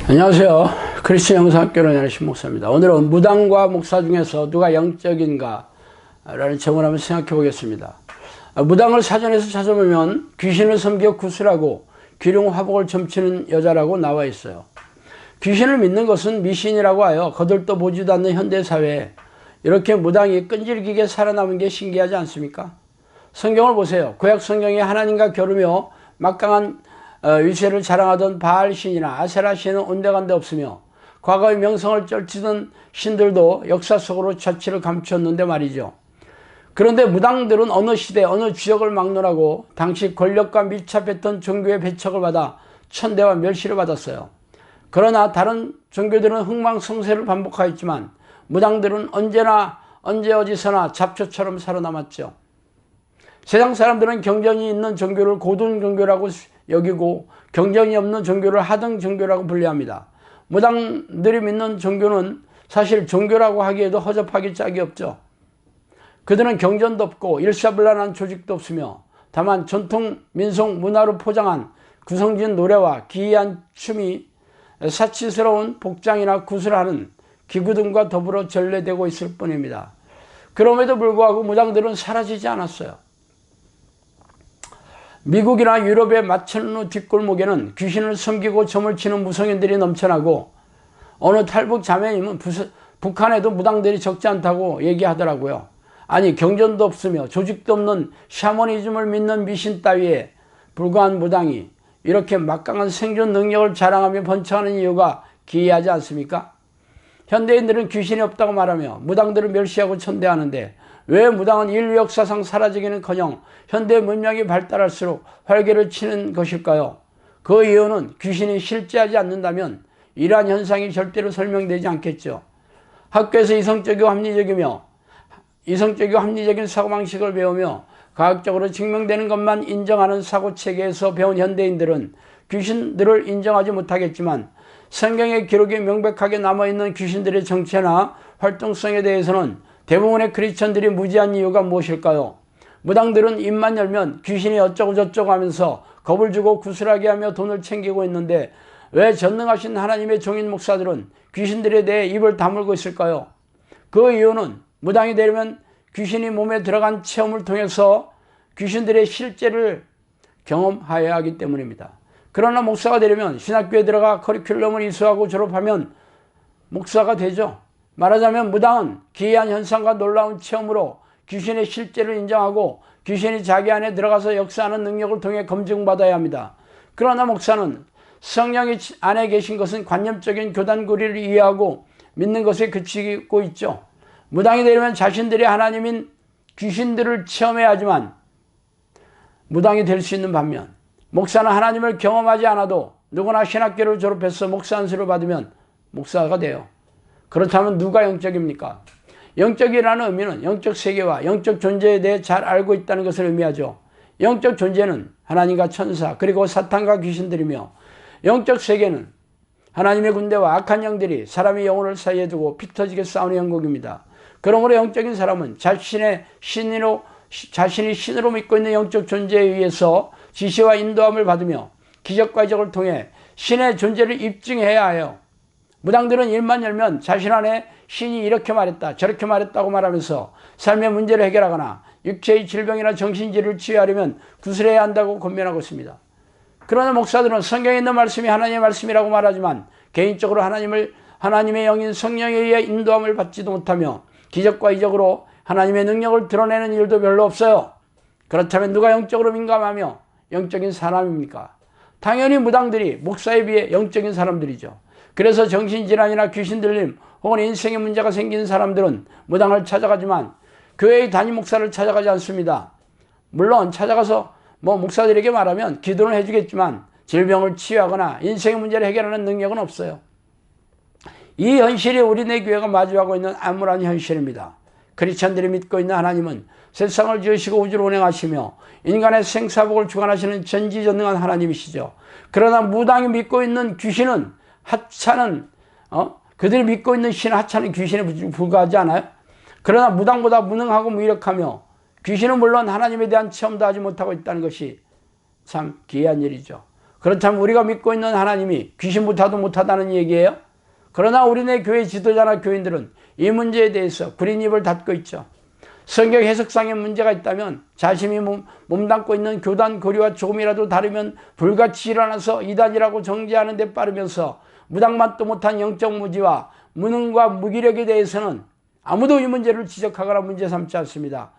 안녕하세요. 크리스천 영상학교로 연애 신목사입니다. 오늘은 무당과 목사 중에서 누가 영적인가 라는 제목을 한번 생각해 보겠습니다. 무당을 사전에서 찾아보면 귀신을 섬겨 구슬하고 귀룡 화복을 점치는 여자라고 나와 있어요. 귀신을 믿는 것은 미신이라고 하여 거들떠 보지도 않는 현대사회에 이렇게 무당이 끈질기게 살아남은 게 신기하지 않습니까? 성경을 보세요. 구약 성경에 하나님과 겨루며 막강한 위세를 자랑하던 바알 신이나 아세라 신은 온데간데 없으며 과거의 명성을 쩔치던 신들도 역사 속으로 자취를 감췄는데 말이죠. 그런데 무당들은 어느 시대 어느 지역을 막론하고 당시 권력과 밀접했던 종교의 배척을 받아 천대와 멸시를 받았어요. 그러나 다른 종교들은 흥망성쇠를 반복하였지만 무당들은 언제나 언제 어디서나 잡초처럼 살아남았죠. 세상 사람들은 경전이 있는 종교를 고등 종교라고 여기고 경전이 없는 종교를 하등 종교라고 분류합니다. 무당들이 믿는 종교는 사실 종교라고 하기에도 허접하기 짝이 없죠. 그들은 경전도 없고 일사불란한 조직도 없으며 다만 전통 민속 문화로 포장한 구성진 노래와 기이한 춤이 사치스러운 복장이나 구슬하는 기구 등과 더불어 전래되고 있을 뿐입니다. 그럼에도 불구하고 무당들은 사라지지 않았어요. 미국이나 유럽의 마천루 뒷골목에는 귀신을 섬기고 점을 치는 무성인들이 넘쳐나고 어느 탈북 자매님은 북한에도 무당들이 적지 않다고 얘기하더라고요. 아니 경전도 없으며 조직도 없는 샤머니즘을 믿는 미신 따위에 불과한 무당이 이렇게 막강한 생존 능력을 자랑하며 번창하는 이유가 기이하지 않습니까? 현대인들은 귀신이 없다고 말하며 무당들을 멸시하고 천대하는데 왜 무당은 인류 역사상 사라지기는커녕 현대 문명이 발달할수록 활개를 치는 것일까요? 그 이유는 귀신이 실제하지 않는다면 이러한 현상이 절대로 설명되지 않겠죠. 학교에서 이성적이고 합리적인 사고방식을 배우며 과학적으로 증명되는 것만 인정하는 사고체계에서 배운 현대인들은 귀신들을 인정하지 못하겠지만 성경의 기록이 명백하게 남아있는 귀신들의 정체나 활동성에 대해서는 대부분의 크리스천들이 무지한 이유가 무엇일까요? 무당들은 입만 열면 귀신이 어쩌고 저쩌고 하면서 겁을 주고 구슬하게 하며 돈을 챙기고 있는데 왜 전능하신 하나님의 종인 목사들은 귀신들에 대해 입을 다물고 있을까요? 그 이유는 무당이 되려면 귀신이 몸에 들어간 체험을 통해서 귀신들의 실제를 경험하여야 하기 때문입니다. 그러나 목사가 되려면 신학교에 들어가 커리큘럼을 이수하고 졸업하면 목사가 되죠. 말하자면 무당은 기이한 현상과 놀라운 체험으로 귀신의 실제를 인정하고 귀신이 자기 안에 들어가서 역사하는 능력을 통해 검증받아야 합니다. 그러나 목사는 성령이 안에 계신 것은 관념적인 교단구리를 이해하고 믿는 것에 그치고 있죠. 무당이 되려면 자신들이 하나님인 귀신들을 체험해야 하지만 무당이 될 수 있는 반면 목사는 하나님을 경험하지 않아도 누구나 신학교를 졸업해서 목사 안수를 받으면 목사가 돼요. 그렇다면 누가 영적입니까? 영적이라는 의미는 영적 세계와 영적 존재에 대해 잘 알고 있다는 것을 의미하죠. 영적 존재는 하나님과 천사 그리고 사탄과 귀신들이며 영적 세계는 하나님의 군대와 악한 영들이 사람의 영혼을 사이에 두고 피 터지게 싸우는 영국입니다. 그러므로 영적인 사람은 자신이 신으로 믿고 있는 영적 존재에 의해서 지시와 인도함을 받으며 기적과 이적을 통해 신의 존재를 입증해야 해요. 무당들은 입만 열면 자신 안에 신이 이렇게 말했다 저렇게 말했다고 말하면서 삶의 문제를 해결하거나 육체의 질병이나 정신질을 치유하려면 구슬해야 한다고 권면하고 있습니다. 그러나 목사들은 성경에 있는 말씀이 하나님의 말씀이라고 말하지만 개인적으로 하나님의 영인 성령에 의해 인도함을 받지도 못하며 기적과 이적으로 하나님의 능력을 드러내는 일도 별로 없어요. 그렇다면 누가 영적으로 민감하며 영적인 사람입니까? 당연히 무당들이 목사에 비해 영적인 사람들이죠. 그래서 정신질환이나 귀신들림 혹은 인생에 문제가 생긴 사람들은 무당을 찾아가지만 교회의 담임 목사를 찾아가지 않습니다. 물론 찾아가서 목사들에게 말하면 기도는 해주겠지만 질병을 치유하거나 인생의 문제를 해결하는 능력은 없어요. 이 현실이 우리네 교회가 마주하고 있는 암울한 현실입니다. 크리스천들이 믿고 있는 하나님은 세상을 지으시고 우주를 운행하시며 인간의 생사복을 주관하시는 전지전능한 하나님이시죠. 그러나 무당이 믿고 있는 귀신은 하찮은 그들이 믿고 있는 신은 하찮은 귀신에 불과하지 않아요? 그러나 무당보다 무능하고 무력하며 귀신은 물론 하나님에 대한 체험도 하지 못하고 있다는 것이 참 기이한 일이죠. 그렇다면 우리가 믿고 있는 하나님이 귀신부터도 못하다는 얘기예요? 그러나 우리네 교회 지도자나 교인들은 이 문제에 대해서 구린 입을 닫고 있죠. 성경 해석상의 문제가 있다면 자신이 몸담고 있는 교단 교리와 조금이라도 다르면 불같이 일어나서 이단이라고 정죄하는 데 빠르면서 무당맛도 못한 영적 무지와 무능과 무기력에 대해서는 아무도 이 문제를 지적하거나 문제 삼지 않습니다.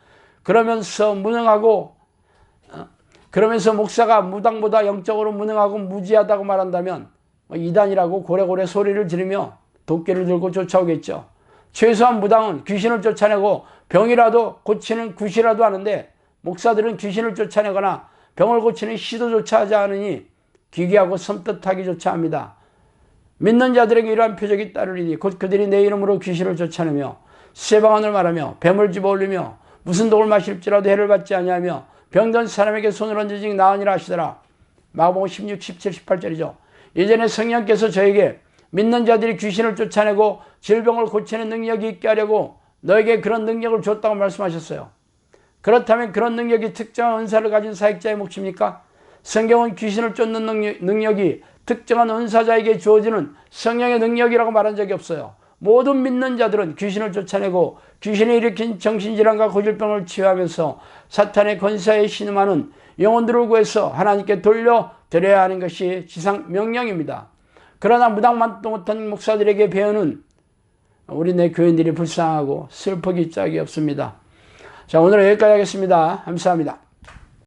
그러면서 목사가 무당보다 영적으로 무능하고 무지하다고 말한다면 이단이라고 고래고래 소리를 지르며 도끼를 들고 쫓아오겠죠. 최소한 무당은 귀신을 쫓아내고 병이라도 고치는 굿이라도 하는데 목사들은 귀신을 쫓아내거나 병을 고치는 시도조차 하지 않으니 기괴하고 섬뜩하기조차 합니다. 믿는 자들에게 이러한 표적이 따르리니 곧 그들이 내 이름으로 귀신을 쫓아내며 세방언을 말하며 뱀을 집어올리며 무슨 독을 마실지라도 해를 받지 아니하며 병든 사람에게 손을 얹으직 나으니라 하시더라. 마가복음 16, 17, 18절이죠. 예전에 성령께서 저에게 믿는 자들이 귀신을 쫓아내고 질병을 고치는 능력이 있게 하려고 너에게 그런 능력을 줬다고 말씀하셨어요. 그렇다면 그런 능력이 특정한 은사를 가진 사역자의 몫입니까? 성경은 귀신을 쫓는 능력이 특정한 은사자에게 주어지는 성령의 능력이라고 말한 적이 없어요. 모든 믿는 자들은 귀신을 쫓아내고 귀신이 일으킨 정신질환과 고질병을 치유하면서 사탄의 권세에 신음하는 영혼들을 구해서 하나님께 돌려드려야 하는 것이 지상 명령입니다. 그러나 무당만도 못한 목사들에게 배우는 우리네 교인들이 불쌍하고 슬프기 짝이 없습니다. 자, 오늘은 여기까지 하겠습니다. 감사합니다.